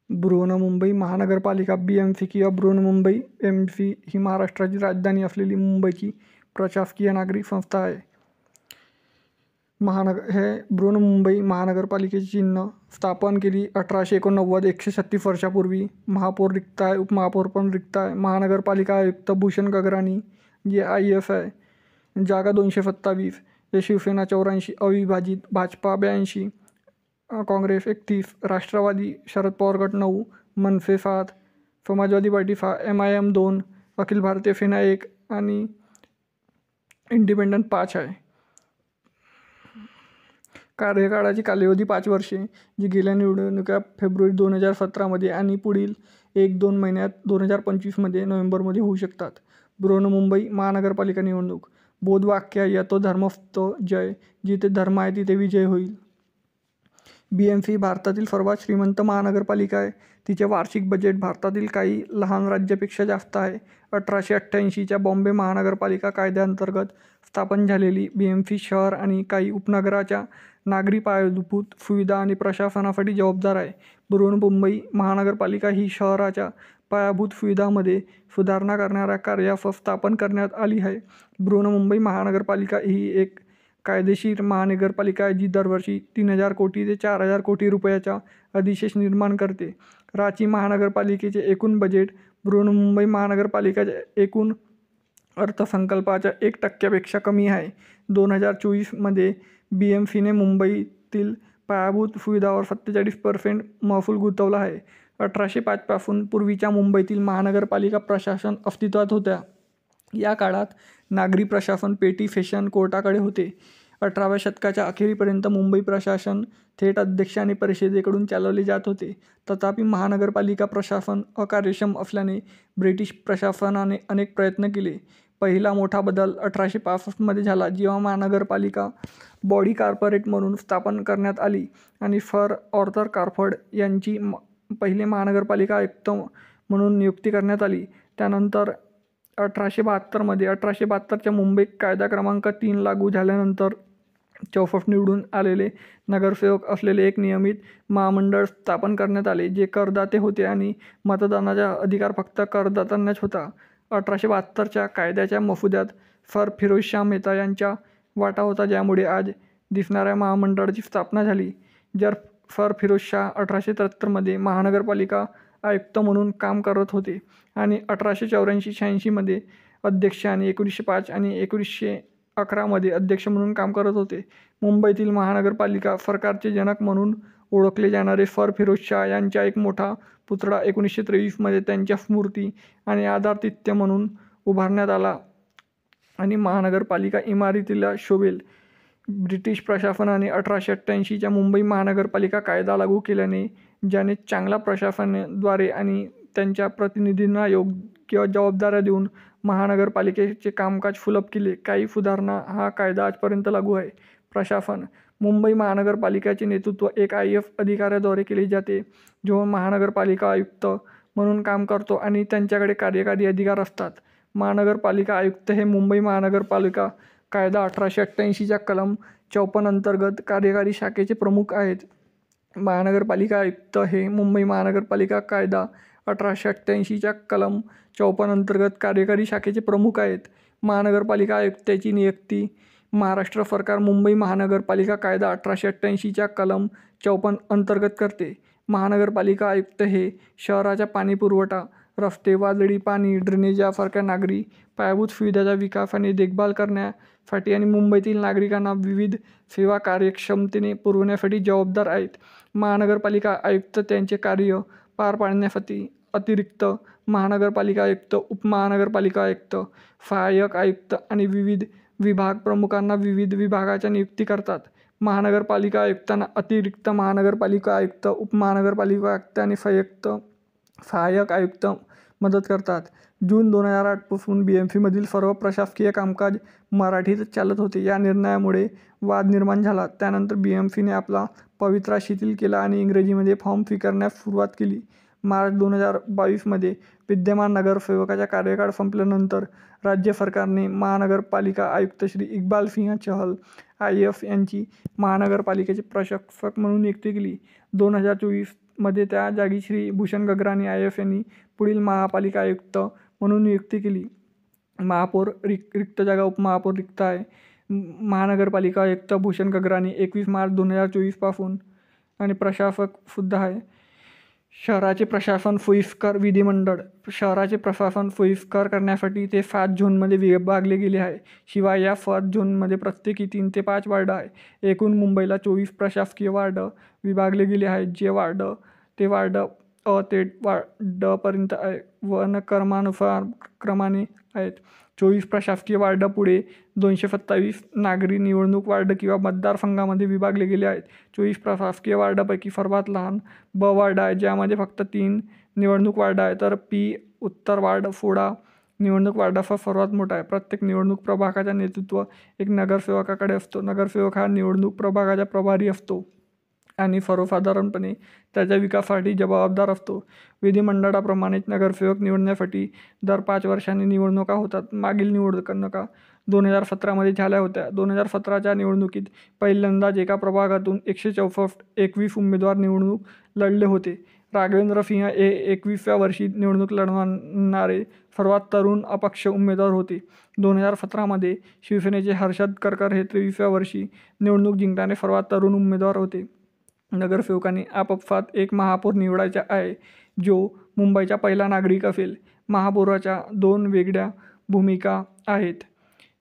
बृहन्मुंबई महानगरपालिका BMC किंवा Brihanmumbai MC ही महाराष्ट्राची राजधानी असलेली मुंबईची प्रशासकीय नागरी संस्था आहे. हे बृहन्मुंबई महानगरपालिकेचे चिन्ह स्थापन केली 1889 136 वर्षापूर्वी. महापौर रिक्त आहे, उपमहापौर पण रिक्त आहे. महानगरपालिका आयुक्त भूषण गगराणी जे IAS आहे. जागा 227. शिवसेना 84, अविभाजित भाजपा 82, काँग्रेस 31, राष्ट्रवादी शरद पवार गट 9, मनसे 7, समाजवादी पार्टी 6, MIM 2, अखिल भारतीय सेना 1 आणि इंडिपेंडंट 5 आहे. कार्यकाळाची कालावधी 5 वर्षे, जी गेल्या निवडणुका फेब्रुवारी 2017 आणि पुढील 1-2 महिन्यात 2025 नोव्हेंबरमध्ये होऊ शकतात. बृहन्मुंबई महानगरपालिका निवडणूक. बोधवाक्य यतो धर्मस्थो जय. जिथे धर्म आहे तिथे विजय होईल. BMC भारतातील सर्वात श्रीमंत महानगरपालिका आहे. तिचे वार्षिक बजेट भारतातील काही लहान राज्यापेक्षा जास्त आहे. 1888च्या बॉम्बे महानगरपालिका कायद्याअंतर्गत स्थापन झालेली BMC शहर आणि काही उपनगराच्या नागरी पायाभूत सुविधा आणि प्रशासनासाठी जबाबदार आहे. बृहन्मुंबई महानगरपालिका ही शहराच्या पायाभूत सुविधांमध्ये सुधारणा करणाऱ्या कार्यास स्थापन करण्यात आली आहे. बृहन्मुंबई महानगरपालिका ही एक कायदेशीर महानगरपालिका आहे जी दरवर्षी 3000 कोटी ते 4000 कोटी रुपयाचा अधिशेष निर्माण करते. रांची महानगरपालिकेचे एकूण बजेट बृहन्मुंबई महानगरपालिकेच्या एकूण अर्थसंकल्पाच्या 1% कमी आहे. 2024 BMCने मुंबईतील पायाभूत सुविधांवर 47% महसूल गुंतवला आहे. 1805 पासून पूर्वीच्या मुंबईतील महानगरपालिका प्रशासन अस्तित्वात होत्या. या काळात नागरी प्रशासन पेटी सेशन कोर्टाकडे होते. 18व्या शतकाच्या अखेरीपर्यंत मुंबई प्रशासन थेट अध्यक्ष आणि परिषदेकडून चालवले जात होते. तथापि महानगरपालिका प्रशासन अकार्यक्षम असल्याने ब्रिटिश प्रशासनाने अनेक प्रयत्न केले. पहिला मोठा बदल 1865 झाला जेव्हा महानगरपालिका बॉडी कॉर्पोरेट म्हणून स्थापन करण्यात आली आणि सर आर्थर क्रॉफर्ड यांची पहिले महानगरपालिका आयुक्त म्हणून नियुक्ती करण्यात आली. त्यानंतर 1872च्या मुंबई कायदा क्रमांक 3 लागू झाल्यानंतर 64 निवडून आलेले नगरसेवक असलेले एक नियमित महामंडळ स्थापन करण्यात आले, जे करदाते होते आणि मतदानाचा अधिकार फक्त करदात्यांनाच होता. 1872च्या कायद्याच्या मसुद्यात सर फिरोजशाह मेहता यांचा वाटा होता, ज्यामुळे आज दिसणाऱ्या महामंडळाची स्थापना झाली. सर फिरोजशाह 1873 महानगरपालिका आयुक्त म्हणून काम करत होते आणि 1884-86 अध्यक्ष आणि 1905 आणि 1911 अध्यक्ष म्हणून काम करत होते. मुंबईतील महानगरपालिका सरकारचे जनक म्हणून ओळखले जाणारे सर फिरोजशाह यांचा एक मोठा पुतळा 1923 त्यांच्या स्मृती आणि आदरातिथ्य म्हणून उभारण्यात आला आणि महानगरपालिका इमारतीला शोभेल. ब्रिटिश प्रशासनाने 1888च्या मुंबई महानगरपालिका कायदा लागू केल्याने, ज्याने चांगल्या प्रशासनाद्वारे आणि त्यांच्या प्रतिनिधींना योग्य जबाबदाऱ्या देऊन महानगरपालिकेचे कामकाज सुलभ केले. काही सुधारणा हा कायदा आजपर्यंत लागू आहे. प्रशासन. मुंबई महानगरपालिकेचे नेतृत्व एक IAS अधिकाऱ्याद्वारे केले जाते, जो महानगरपालिका आयुक्त म्हणून काम करतो आणि त्यांच्याकडे कार्यकारी अधिकार असतात. महानगरपालिका आयुक्त हे मुंबई महानगरपालिका कायदा 1888च्या कलम 54 अंतर्गत कार्यकारी शाखेचे प्रमुख आहेत. महानगरपालिका आयुक्त हे मुंबई महानगरपालिका कायदा 1888च्या कलम 54 अंतर्गत कार्यकारी शाखेचे प्रमुख आहेत. महानगरपालिका आयुक्ताची नियुक्ती महाराष्ट्र सरकार मुंबई महानगरपालिका कायदा 1888च्या कलम 54 अंतर्गत करते. महानगरपालिका आयुक्त हे शहराचा पाणीपुरवठा, रस्ते, वादळी पाणी, ड्रेनेज यासारख्या नागरी पायाभूत सुविधांचा विकास आणि देखभाल करण्यासाठी आणि मुंबईतील नागरिकांना विविध सेवा कार्यक्षमतेने पुरवण्यासाठी जबाबदार आहेत. महानगरपालिका आयुक्त त्यांचे कार्य पार पाडण्यासाठी अतिरिक्त महानगरपालिका आयुक्त, उपमहानगरपालिका आयुक्त, सहाय्यक आयुक्त आणि विविध विभाग प्रमुखांना विविध विभागाच्या नियुक्ती करतात. महानगरपालिका आयुक्तांना अतिरिक्त महानगरपालिका आयुक्त, उपमहानगरपालिका आयुक्त आणि सहाय्यक आयुक्त मदत करतात. जून 2008 पासून BMCमधील सर्व प्रशासकीय कामकाज मराठीतच चालत होते. या निर्णयामुळे वाद निर्माण झाला. त्यानंतर BMCने आपला पवित्रा शिथिल केला आणि इंग्रजीमध्ये फॉर्म स्वीकारण्यास सुरुवात केली. मार्च 2022 विद्यमान नगरसेवकाचा कार्यकाळ संपल्यानंतर राज्य सरकारने महानगरपालिका आयुक्त श्री इक्बाल सिंह चहल IF यांची महानगरपालिकेचे प्रशासक म्हणून नियुक्ती केली. 2024मध्ये त्या जागी श्री भूषण गगरानी IF यांनी पुढील महापालिका आयुक्त म्हणून नियुक्ती केली. महापौर रिक्त जागा, उपमहापौर रिक्त आहे. महानगरपालिका आयुक्त भूषण गगरानी 21 मार्च 2024 पासून आणि प्रशासक सुद्धा आहे. शहराचे प्रशासन सोयीस्कर विधिमंडळ शहराचे प्रशासन सोयीस्कर करण्यासाठी ते 7 झोनमध्ये विभागले गेले आहे. शिवाय या 7 झोनमध्ये प्रत्येकी 3 ते 5 वार्ड आहे. एकूण मुंबईला 24 प्रशासकीय वार्ड विभागले गेले आहेत, जे वार्ड अ ते ड पर्यंत आहे व क्रमानुसार क्रमाने आहेत. 24 प्रशासकीय वार्ड पुढे 227 नागरी निवडणूक वार्ड किंवा मतदारसंघामध्ये विभागले गेले आहेत. 24 प्रशासकीय वार्डापैकी सर्वात लहान ब वार्ड आहे, ज्यामध्ये फक्त 3 निवडणूक वार्ड आहे, तर पी उत्तर वार्ड 16 निवडणूक वार्डाचा सर्वात मोठा आहे. प्रत्येक निवडणूक प्रभागाचे नेतृत्व एक नगरसेवकाकडे असतो. नगरसेवक हा निवडणूक प्रभागाचा प्रभारी असतो आणि सर्वसाधारणपणे त्याच्या विकासासाठी जबाबदार असतो. विधिमंडळाप्रमाणेच नगरसेवक निवडण्यासाठी दर 5 वर्षांनी निवडणुका होतात. मागील निवडणुका 2017मध्ये झाल्या होत्या. 2017च्या निवडणुकीत पहिल्यांदाच एका प्रभागातून 121 उमेदवार निवडणूक लढले होते. राघवेंद्र सिंह हे 21व्या वर्षी निवडणूक लढवणारे सर्वात तरुण अपक्ष उमेदवार होते. 2017मध्ये शिवसेनेचे हर्षद करकर हे 23व्या वर्षी निवडणूक जिंकणारे सर्वात तरुण उमेदवार होते. नगरसेवकांनी आपापसात एक महापौर निवडायचा आहे, जो मुंबईचा पहिला नागरिक असेल. महापौराच्या 2 वेगळ्या भूमिका आहेत: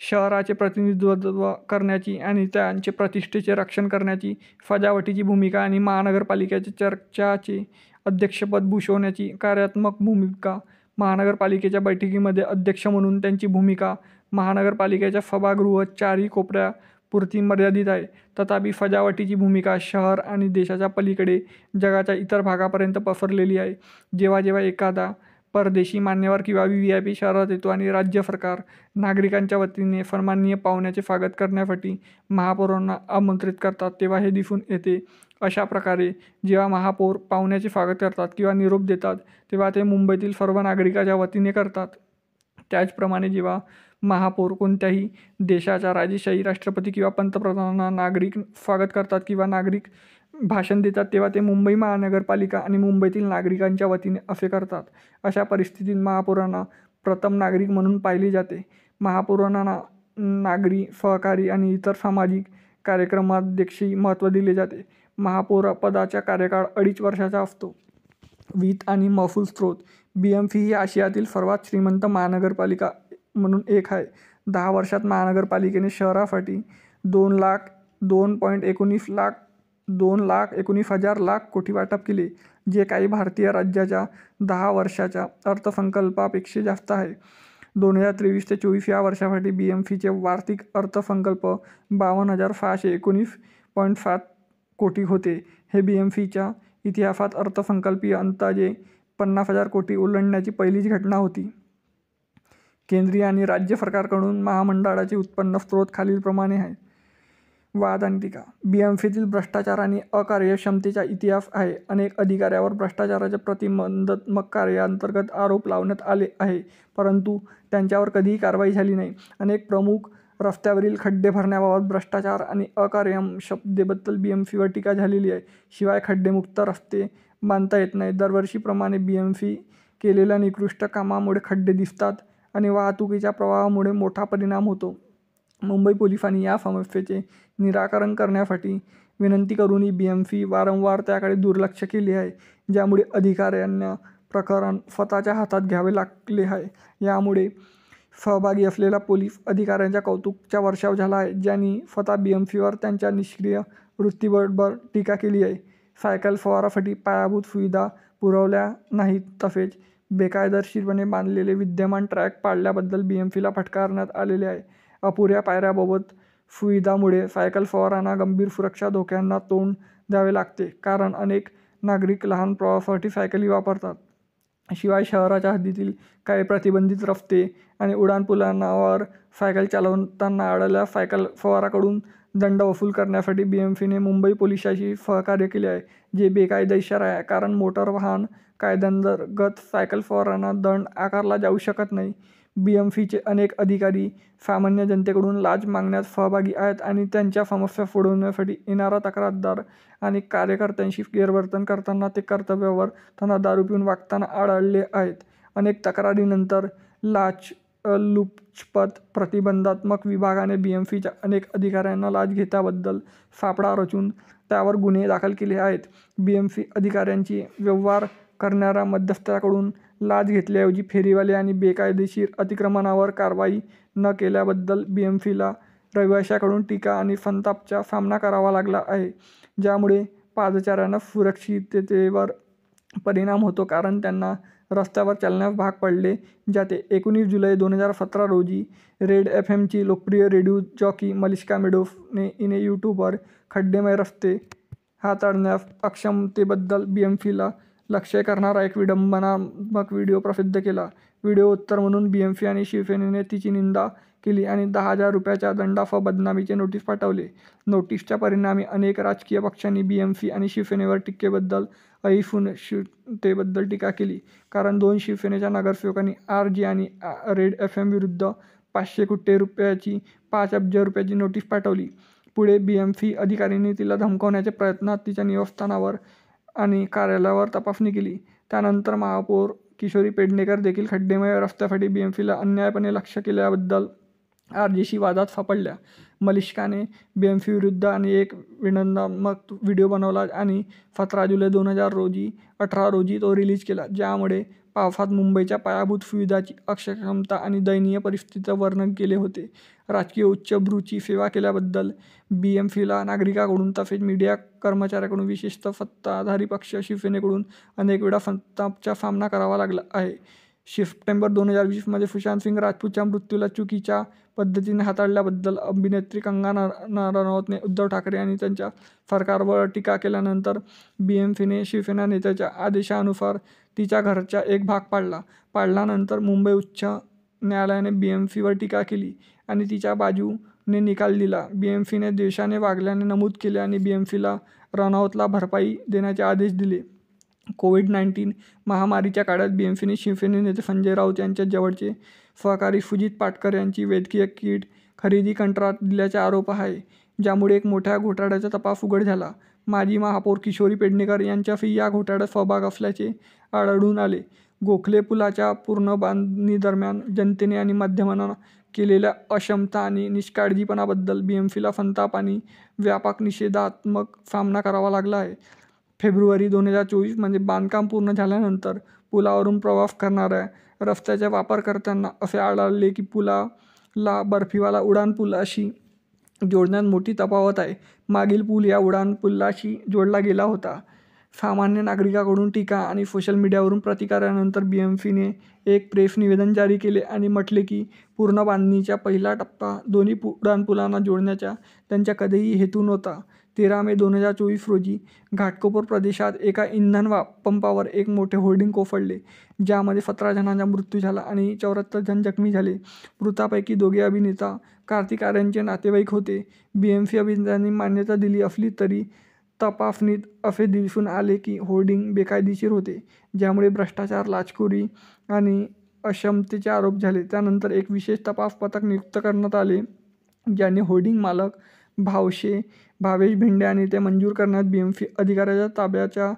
शहराचे प्रतिनिधित्व करण्याची आणि त्यांचे प्रतिष्ठेचे रक्षण करण्याची सजावटीची भूमिका आणि महानगरपालिकेच्या चर्चाचे अध्यक्षपद भूषवण्याची कार्यात्मक भूमिका. महानगरपालिकेच्या बैठकीमध्ये अध्यक्ष म्हणून त्यांची भूमिका महानगरपालिकेच्या सभागृह 4 कोपऱ्यापुरती मर्यादित आहे. तथापि सजावटीची भूमिका शहर आणि देशाच्या पलीकडे जगाच्या इतर भागापर्यंत पसरलेली आहे. जेव्हा एखादा परदेशी मान्यवर किंवा VIP शहरात येतो आणि राज्य सरकार नागरिकांच्या वतीने सन्माननीय पाहुण्याचे स्वागत करण्यासाठी महापौरांना आमंत्रित करतात, तेव्हा हे दिसून येते. अशा प्रकारे जेव्हा महापौर पाहुण्याचे स्वागत करतात किंवा निरोप देतात, तेव्हा ते मुंबईतील सर्व नागरिकांच्या वतीने करतात. त्याचप्रमाणे जेव्हा महापौर कोणत्याही देशाच्या राजेशाही राष्ट्रपती किंवा पंतप्रधानांना नागरिक स्वागत करतात किंवा नागरिक भाषण देतात, तेव्हा ते मुंबई महानगरपालिका आणि मुंबईतील नागरिकांच्या वतीने असे करतात. अशा परिस्थितीत महापौरांना प्रथम नागरिक म्हणून पाहिले जाते. महापौरांना नागरी सहकारी आणि इतर सामाजिक कार्यक्रमांदेखील महत्त्व दिले जाते. महापौर पदाचा कार्यकाळ 2.5 वर्षाचा असतो. वित्त आणि महसूल स्रोत BMC ही आशियातील सर्वात श्रीमंत महानगरपालिका म्हणून एक आहे. 10 वर्षात महानगरपालिकेने शहरासाठी 2,19,00,000 कोटी वाटप केले, जे काही भारतीय राज्याच्या 10 वर्षाच्या अर्थसंकल्पापेक्षा जास्त आहे. 2023 ते 24 या वर्षासाठी BMCचे वार्षिक अर्थसंकल्प 52,619.7 कोटी होते. हे BMCच्या इतिहासात अर्थसंकल्पीय अंदाजे 50,000 कोटी ओलांडण्याची पहिलीच घटना होती. केंद्रीय आणि राज्य सरकारकडून महामंडळाचे उत्पन्न स्रोत खालीलप्रमाणे आहे. वाद आणि टीका. BMCतील भ्रष्टाचार आणि अकार्यक्षमतेचा इतिहास आहे. अनेक अधिकाऱ्यांवर भ्रष्टाचाराच्या प्रतिबंधात्मक कायद्याअंतर्गत आरोप लावण्यात आले आहे, परंतु त्यांच्यावर कधीही कारवाई झाली नाही. अनेक प्रमुख रस्त्यावरील खड्डे भरण्याबाबत भ्रष्टाचार आणि अकार्यक्षमतेबद्दल BMCवर टीका झालेली आहे. शिवाय खड्डेमुक्त रस्ते बांधता येत नाहीत. दरवर्षीप्रमाणे BMC केलेल्या निकृष्ट कामामुळे खड्डे दिसतात आणि वाहतुकीच्या प्रवाहामुळे मोठा परिणाम होतो. मुंबई पोलिसांनी या समस्येचे निराकरण करण्यासाठी विनंती करूनही BMC वारंवार त्याकडे दुर्लक्ष केले आहे, ज्यामुळे अधिकाऱ्यांना प्रकरण स्वतःच्या हातात घ्यावे लागले आहे. यामुळे सहभागी असलेल्या पोलीस अधिकाऱ्यांच्या कौतुकाचा वर्षाव झाला आहे, ज्यांनी स्वतः BMCवर त्यांच्या निष्क्रिय वृत्तीबरोबर टीका केली आहे. सायकल सवारासाठी पायाभूत सुविधा पुरवल्या नाहीत, तसेच बेकायदेशीरपणे बांधलेले विद्यमान ट्रॅक पाडल्याबद्दल BMCला फटकारण्यात आलेले आहे. अपुऱ्या पायऱ्याबाबत सुविधामुळे सायकल सवारांना गंभीर सुरक्षा धोक्यांना तोंड द्यावे लागते, कारण अनेक नागरिक लहान प्रवासासाठी सायकली वापरतात. शिवाय शहराच्या हद्दीतील काही प्रतिबंधित रस्ते आणि उड्डाणपुलांवर सायकल चालवताना आढळल्यास सायकल सवाराकडून दंड वसूल करण्यासाठी BMCने मुंबई पोलिसांशी सहकार्य केले आहे, जे बेकायदेशीर आहे, कारण मोटार वाहन कायद्याअंतर्गत सायकल सवारांना दंड आकारला जाऊ शकत नाही. BMFचे अनेक अधिकारी सामान्य जनतेकडून लाच मागण्यात सहभागी आहेत आणि त्यांच्या समस्या सोडवण्यासाठी येणारा तक्रारदार आणि कार्यकर्त्यांशी गैरवर्तन करताना ते कर्तव्यावर त्यांना दारू पिऊन वागताना आढळले आहेत. अनेक तक्रारींनंतर लाचलुचपत प्रतिबंधात्मक विभागाने BMFच्या अनेक अधिकाऱ्यांना लाच घेतल्याबद्दल सापळा रचून त्यावर गुन्हे दाखल केले आहेत. BMF अधिकाऱ्यांची व्यवहार करणाऱ्या मध्यस्थाकडून लाच घेतल्याऐवजी फेरीवाले आणि बेकायदेशीर अतिक्रमणावर कारवाई न केल्याबद्दल BMFला रहिवाशांकडून टीका आणि संतापाचा सामना करावा लागला आहे, ज्यामुळे पादचाऱ्यांना सुरक्षिततेवर परिणाम होतो कारण त्यांना रस्त्यावर चालण्यास भाग पडले जाते. 19 जुलै 2017 रोजी रेड FMची लोकप्रिय रेडिओ जॉकी मलिष्का मेडोफने हिने यूट्यूबवर खड्डेमय रस्ते हाताळण्यास अक्षमतेबद्दल BMFला लक्ष्य करणारा एक विडंबनात्मक व्हिडिओ प्रसिद्ध केला. व्हिडिओ उत्तर म्हणून BMF आणि शिवसेनेने तिची निंदा केली आणि 10,000 रुपयाच्या दंडासह बदनामीचे नोटीस पाठवले. नोटीसच्या परिणामी अनेक राजकीय पक्षांनी BMF आणि शिवसेनेवर टीकेबद्दल असहिष्णुतेबद्दल टीका केली, कारण 2 शिवसेनेच्या नगरसेवकांनी RJ आणि रेड FM विरुद्ध 500 कोटी रुपयाची 5 अब्ज रुपयाची नोटीस पाठवली. पुढे BMF अधिकाऱ्यांनी तिला धमकावण्याच्या प्रयत्नात तिच्या निवासस्थानावर आणि कार्यालयावर तपासणी केली. त्यानंतर महापौर किशोरी पेडणेकर देखील खड्डेमय रस्त्यासाठी BMFला अन्यायपणे लक्ष्य केल्याबद्दल RJशी वादात सापडल्या. मलिष्काने BMF विरुद्ध आणि एक विडंबनात्मक व्हिडिओ बनवला आणि 17 जुलै 2018 रोजी तो रिलीज केला, ज्यामध्ये पावसात मुंबईच्या पायाभूत सुविधांची अक्षमता आणि दयनीय परिस्थितीचं वर्णन केले होते. राजकीय उच्चभ्रूची सेवा केल्याबद्दल BMFला नागरिकांकडून तसेच मीडिया कर्मचाऱ्यांकडून, विशेषतः सत्ताधारी पक्ष शिवसेनेकडून अनेक वेळा संतापाचा सामना करावा लागला आहे. सप्टेंबर 2020 मध्ये सुशांत सिंग राजपूतच्या मृत्यूला चुकीच्या पद्धतीने हाताळल्याबद्दल अभिनेत्री कंगना रनौतने उद्धव ठाकरे आणि त्यांच्या सरकारवर टीका केल्यानंतर BMFने शिवसेना नेत्याच्या आदेशानुसार तिच्या घराचा एक भाग पाडल्यानंतर मुंबई उच्च न्यायालयाने BMFवर टीका केली आणि तिच्या बाजूने निकाल दिला. BMFने द्वेषाने वागल्याचे नमूद केले आणि BMFला रनौतला भरपाई देण्याचे आदेश दिले. कोविड-19 महामारीच्या काळात BMFने शिवसेना नेते संजय राऊत यांच्या जवळचे सहकारी सुजित पाटकर यांची वैद्यकीय किट खरेदी कंत्राट दिल्याचा आरोप आहे, ज्यामुळे एक मोठ्या घोटाळ्याचा तपास उघड झाला. माजी महापौर किशोरी पेडणेकर यांचाही या घोटाळ्यात सहभाग असल्याचे आढळून आले. गोखले पुलाच्या पुनर्बांधणीदरम्यान जनतेने आणि माध्यमांना केलेल्या अक्षमता आणि निष्काळजीपणाबद्दल BMFला संताप आणि व्यापक निषेधात्मक सामना करावा लागला आहे. फेब्रुवारी 2024 मध्ये बांधकाम पूर्ण झाल्यानंतर पुलावरून प्रवास करणाऱ्या रस्त्याच्या वापरकर्त्यांना असे आढळले की पुलाला बर्फीवाला उड्डाणपुलाशी जोडण्यात मोठी तफावत आहे. मागील पूल या उड्डाणपुलाशी जोडला गेला होता. सामान्य नागरिकांकडून टीका आणि सोशल मीडियावरून प्रतिकारानंतर BMFने एक प्रेस निवेदन जारी केले आणि म्हटले की पूर्ण बांधणीचा पहिला टप्पा दोन्ही उड्डाणपुलांना जोडण्याचा त्यांचा कधीही हेतू नव्हता. 13 मे 2024 रोजी घाटकोपर प्रदेशात एका इंधन पंपावर एक मोठे होर्डिंग कोसळले, ज्यामध्ये 17 जणांचा मृत्यू झाला आणि 74 जण जखमी झाले. मृतांपैकी 2 अभिनेता कार्तिक आर्यनचे नातेवाईक होते. BMF अभिनेत्यांनी मान्यता दिली असली तरी तपासणीत असे दिसून आले की होर्डिंग बेकायदेशीर होते, ज्यामुळे भ्रष्टाचार, लाचखोरी आणि अक्षमतेचे आरोप झाले. त्यानंतर एक विशेष तपास पथक नियुक्त करण्यात आले, ज्यांनी होर्डिंग मालक भावेश भिंडे आणि ते मंजूर करण्यात BMF अधिकाऱ्याच्या ताब्याचा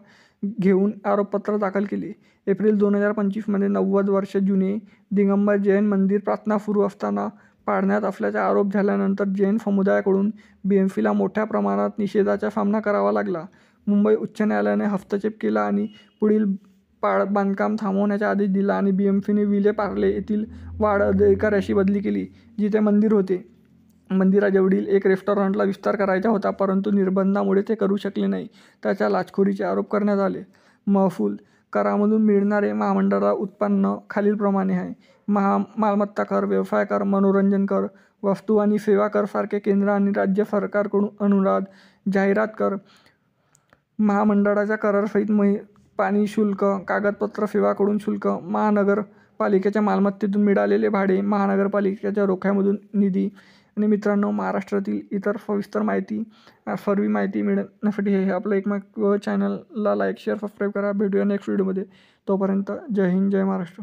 घेऊन आरोपपत्र दाखल केले. एप्रिल 2025 मध्ये 90 वर्ष जुने दिगंबर जैन मंदिर प्रार्थना सुरू असताना पाडण्यात असल्याचा आरोप झाल्यानंतर जैन समुदायाकडून BMFला मोठ्या प्रमाणात निषेधाचा सामना करावा लागला. मुंबई उच्च न्यायालयाने हस्तक्षेप केला आणि पुढील बांधकाम थांबवण्याचा आदेश दिला आणि BMFने विले पार्ले येथील वार्ड अधिकाऱ्याशी बदली केली, जिथे मंदिर होते. मंदिराजवळील एक रेस्टॉरंटला विस्तार करायचा होता, परंतु निर्बंधामुळे ते करू शकले नाही. त्याच्या लाचखोरीचे आरोप करण्यात आले. महसूल करामधून मिळणारे महामंडळाला उत्पन्न खालीलप्रमाणे आहे. मालमत्ता कर, व्यवसाय कर, मनोरंजन कर, वस्तू आणि सेवा कर सारखे केंद्र आणि राज्य सरकारकडून अनुदान, जाहिरात कर, महामंडळाच्या करासहित पाणी शुल्क, कागदपत्र सेवाकडून शुल्क, महानगरपालिकेच्या मालमत्तेतून मिळालेले भाडे, महानगरपालिकेच्या रोख्यामधून निधी. आणि मित्रांनो, महाराष्ट्रातील इतर सविस्तर सर्व माहिती मिळण्यासाठी हे आपलं एकमेव चॅनलला लाईक, शेअर, सबस्क्राईब करा. भेटूया नेक्स्ट व्हिडिओमध्ये. तोपर्यंत जय हिंद, जय महाराष्ट्र.